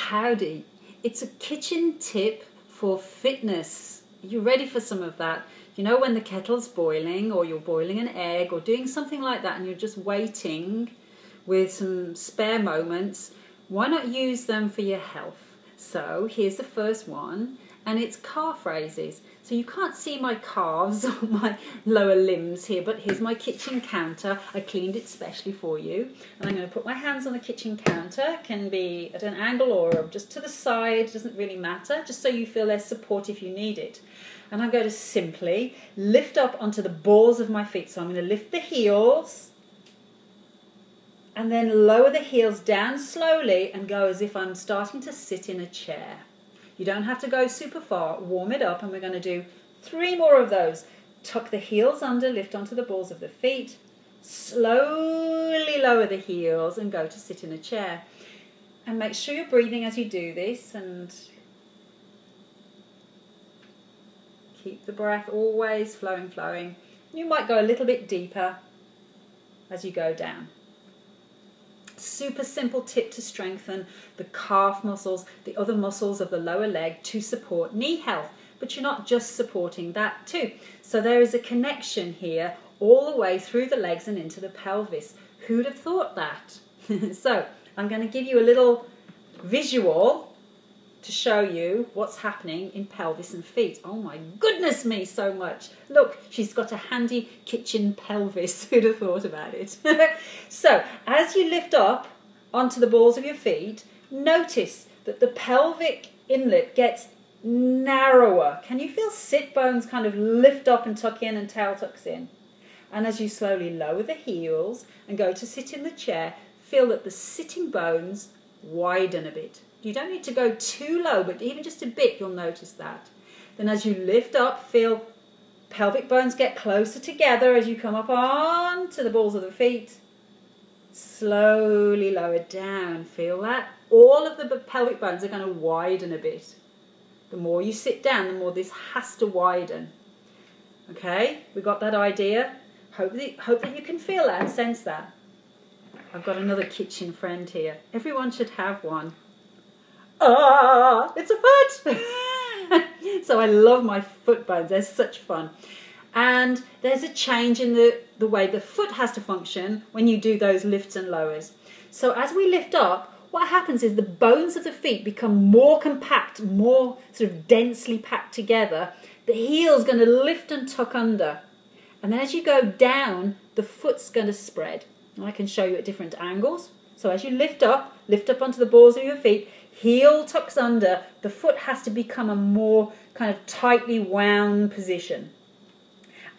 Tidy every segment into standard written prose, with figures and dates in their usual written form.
Howdy. It's a kitchen tip for fitness. Are you ready for some of that? You know, when the kettle's boiling, or you're boiling an egg or doing something like that, and you're just waiting with some spare moments, why not use them for your health? So here's the first one, and it's calf raises. So you can't see my calves or my lower limbs here, but here's my kitchen counter. I cleaned it specially for you. And I'm going to put my hands on the kitchen counter. Can be at an angle or just to the side, doesn't really matter, just so you feel there's support if you need it. And I'm going to simply lift up onto the balls of my feet. So I'm going to lift the heels and then lower the heels down slowly and go as if I'm starting to sit in a chair. You don't have to go super far. Warm it up, and we're going to do 3 more of those. Tuck the heels under, lift onto the balls of the feet. Slowly lower the heels and go to sit in a chair. And make sure you're breathing as you do this, and keep the breath always flowing, flowing. You might go a little bit deeper as you go down. Super simple tip to strengthen the calf muscles, the other muscles of the lower leg to support knee health. But you're not just supporting that too. So there is a connection here all the way through the legs and into the pelvis. Who'd have thought that? So I'm going to give you a little visual to show you what's happening in pelvis and feet. Oh my goodness me, so much. Look, she's got a handy kitchen pelvis. Who'd have thought about it? So as you lift up onto the balls of your feet, notice that the pelvic inlet gets narrower. Can you feel sit bones kind of lift up and tuck in and tail tucks in? And as you slowly lower the heels and go to sit in the chair, feel that the sitting bones widen a bit. You don't need to go too low, but even just a bit, you'll notice that. Then as you lift up, feel pelvic bones get closer together as you come up onto the balls of the feet. Slowly lower down. Feel that? All of the pelvic bones are going to widen a bit. The more you sit down, the more this has to widen. Okay, we got that idea? Hope that you can feel that and sense that. I've got another kitchen friend here. Everyone should have one. Ah, it's a foot! So I love my foot bones. They're such fun. And there's a change in the way the foot has to function when you do those lifts and lowers. So as we lift up, what happens is the bones of the feet become more compact, more sort of densely packed together. The heel's going to lift and tuck under. And then as you go down, the foot's going to spread. And I can show you at different angles. So as you lift up onto the balls of your feet, heel tucks under, the foot has to become a more kind of tightly wound position.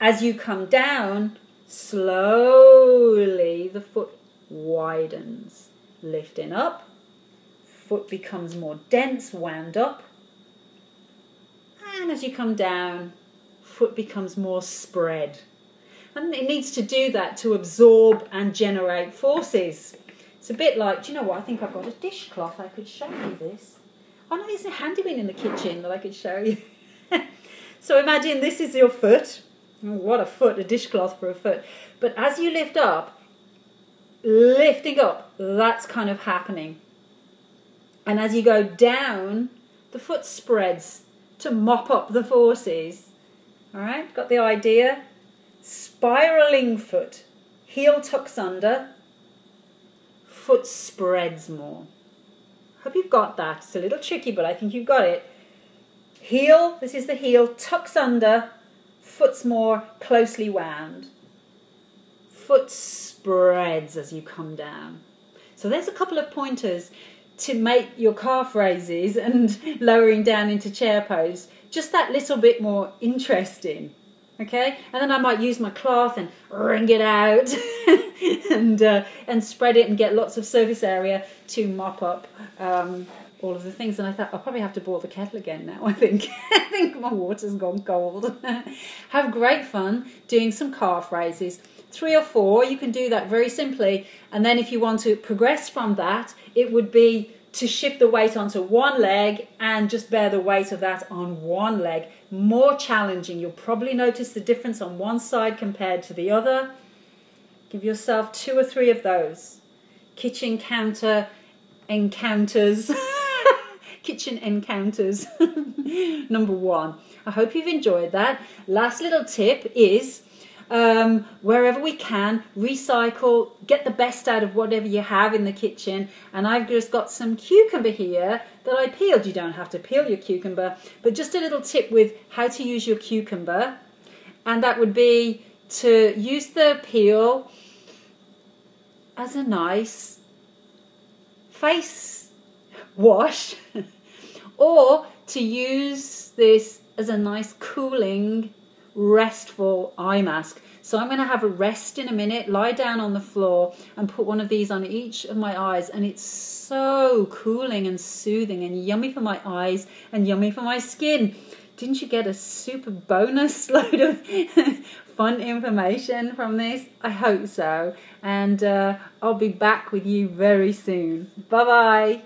As you come down, slowly the foot widens. Lifting up, foot becomes more dense, wound up. And as you come down, foot becomes more spread. And it needs to do that to absorb and generate forces. It's a bit like, do you know what, I think I've got a dishcloth, I could show you this. Oh no, there's a handy one in the kitchen that I could show you. So imagine this is your foot. Oh, what a foot, a dishcloth for a foot. But as you lift up, lifting up, that's kind of happening. And as you go down, the foot spreads to mop up the forces. All right, got the idea? Spiraling foot, heel tucks under, foot spreads more. Hope you've got that. It's a little tricky, but I think you've got it. Heel, this is the heel, tucks under, foot's more closely wound. Foot spreads as you come down. So there's a couple of pointers to make your calf raises and lowering down into chair pose just that little bit more interesting. Okay, and then I might use my cloth and wring it out and spread it and get lots of surface area to mop up all of the things. And I thought I'll probably have to boil the kettle again now. I think my water's gone cold. Have great fun doing some calf raises. 3 or 4, you can do that very simply. And then if you want to progress from that, it would be to shift the weight onto one leg and just bear the weight of that on one leg. More challenging. You'll probably notice the difference on one side compared to the other. Give yourself 2 or 3 of those. Kitchen counter encounters. kitchen encounters number 1. I hope you've enjoyed that. Last little tip is wherever we can, recycle, get the best out of whatever you have in the kitchen. And I've just got some cucumber here that I peeled. You don't have to peel your cucumber, but just a little tip with how to use your cucumber, and that would be to use the peel as a nice face wash or to use this as a nice cooling restful eye mask. So I'm going to have a rest in a minute, lie down on the floor and put one of these on each of my eyes, and it's so cooling and soothing and yummy for my eyes and yummy for my skin. Didn't you get a super bonus load of fun information from this? I hope so. And I'll be back with you very soon. Bye-bye.